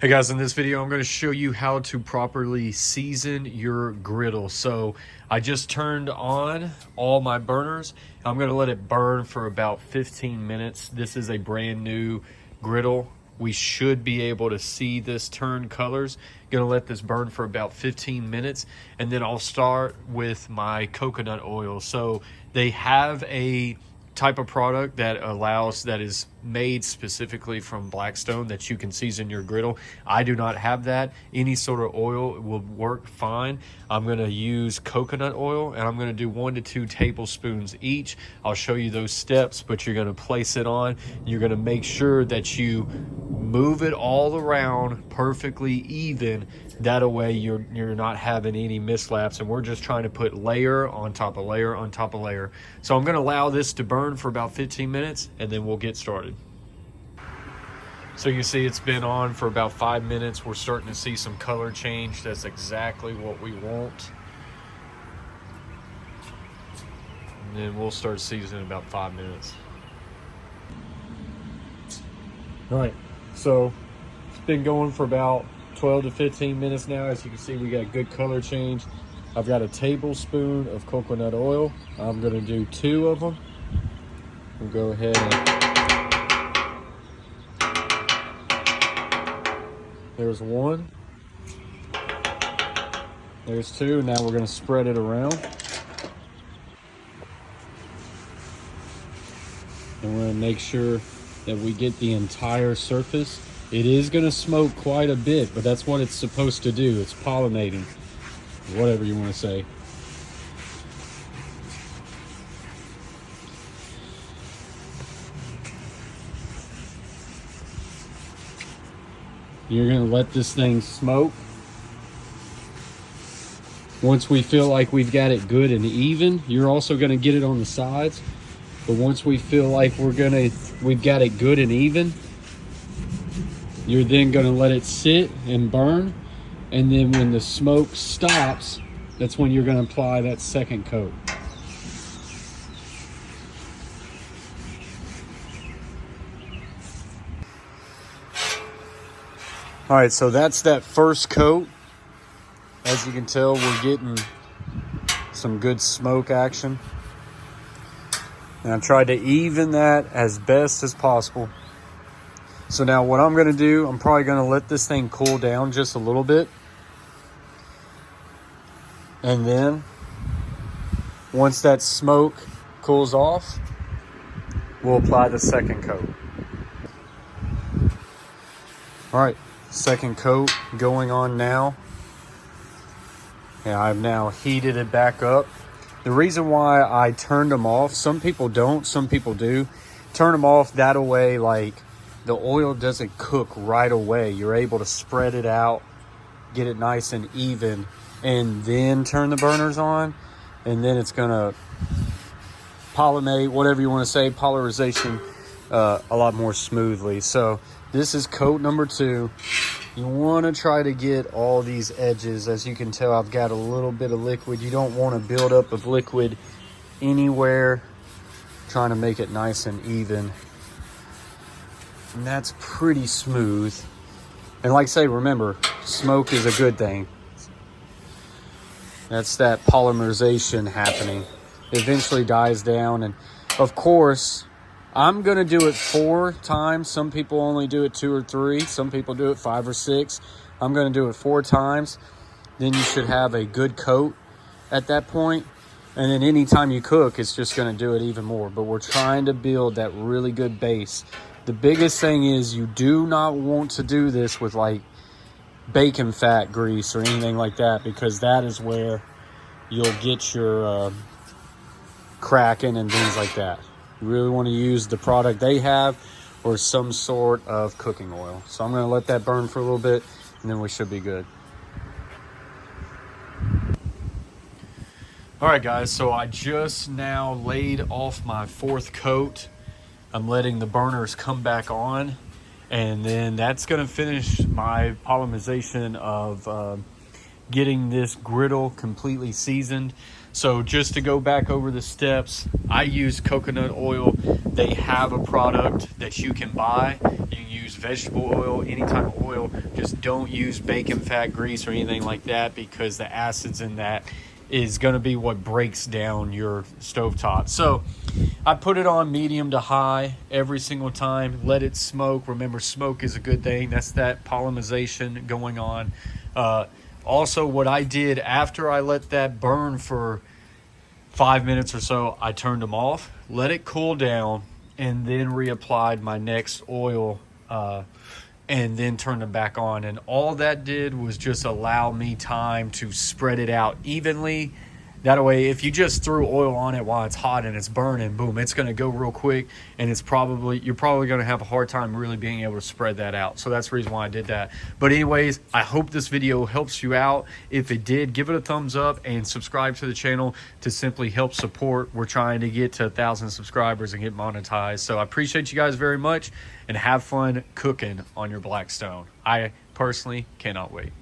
Hey guys, in this video I'm going to show you how to properly season your griddle. So I just turned on all my burners. I'm going to let it burn for about 15 minutes. This is a brand new griddle. We should be able to see this turn colors. Going to let this burn for about 15 minutes, and then I'll start with my coconut oil. So they have a type of product that is made specifically from Blackstone that you can season your griddle. I do not have that. Any sort of oil will work fine. I'm going to use coconut oil, and I'm going to do 1 to 2 tablespoons each. I'll show you those steps, but you're going to place it on. You're going to make sure that you move it all around perfectly even. That way you're not having any mislaps, and we're just trying to put layer on top of layer on top of layer. So I'm going to allow this to burn for about 15 minutes, and then we'll get started. So you see it's been on for about 5 minutes. We're starting to see some color change. That's exactly what we want. And then we'll start seasoning in about 5 minutes. All right, so it's been going for about 12 to 15 minutes now. As you can see, we got a good color change. I've got a tablespoon of coconut oil. I'm going to do 2 of them. We'll go ahead and there's 1. There's 2. Now we're going to spread it around. And we're going to make sure that we get the entire surface. It is going to smoke quite a bit, but that's what it's supposed to do. It's pollinating, whatever you want to say. You're going to let this thing smoke. Once we feel like we've got it good and even, you're also going to get it on the sides. But once we feel like we've got it good and even, you're then going to let it sit and burn. And then when the smoke stops, that's when you're going to apply that second coat. All right, so that's that first coat. As you can tell, we're getting some good smoke action. And I tried to even that as best as possible. So now what I'm going to do, I'm probably going to let this thing cool down just a little bit. And then once that smoke cools off, we'll apply the second coat. All right, second coat going on now. And I've now heated it back up. The reason why I turned them off, some people don't, some people do. Turn them off that way, like the oil doesn't cook right away. You're able to spread it out, get it nice and even, and then turn the burners on. And then it's gonna pollinate, whatever you want to say, polarization a lot more smoothly. So this is coat number 2. You want to try to get all these edges. As you can tell, I've got a little bit of liquid. You don't want to build up of liquid anywhere. Trying to make it nice and even. And that's pretty smooth. And like I say, remember, smoke is a good thing. That's that polymerization happening. It eventually dies down. And of course, I'm going to do it 4 times. Some people only do it 2 or 3. Some people do it 5 or 6. I'm going to do it 4 times. Then you should have a good coat at that point. And then anytime you cook, it's just going to do it even more. But we're trying to build that really good base. The biggest thing is you do not want to do this with like bacon fat grease or anything like that, because that is where you'll get your cracking and things like that. You really want to use the product they have or some sort of cooking oil. So I'm going to let that burn for a little bit, and then we should be good. All right, guys, so I just now laid off my 4th coat. I'm letting the burners come back on, and then that's going to finish my polymerization of getting this griddle completely seasoned. So just to go back over the steps, I use coconut oil. They have a product that you can buy. You can use vegetable oil, any type of oil. Just don't use bacon fat, grease, or anything like that, because the acids in that is going to be what breaks down your stovetop. So I put it on medium to high every single time. Let it smoke. Remember, smoke is a good thing. That's that polymerization going on. Also, what I did after I let that burn for 5 minutes or so, I turned them off, let it cool down, and then reapplied my next oil, and then turned them back on. And all that did was just allow me time to spread it out evenly. That way, if you just threw oil on it while it's hot and it's burning, boom, it's going to go real quick, and you're probably going to have a hard time really being able to spread that out. So that's the reason why I did that. But anyways, I hope this video helps you out. If it did, give it a thumbs up and subscribe to the channel to simply help support. We're trying to get to 1,000 subscribers and get monetized. So I appreciate you guys very much, and have fun cooking on your Blackstone. I personally cannot wait.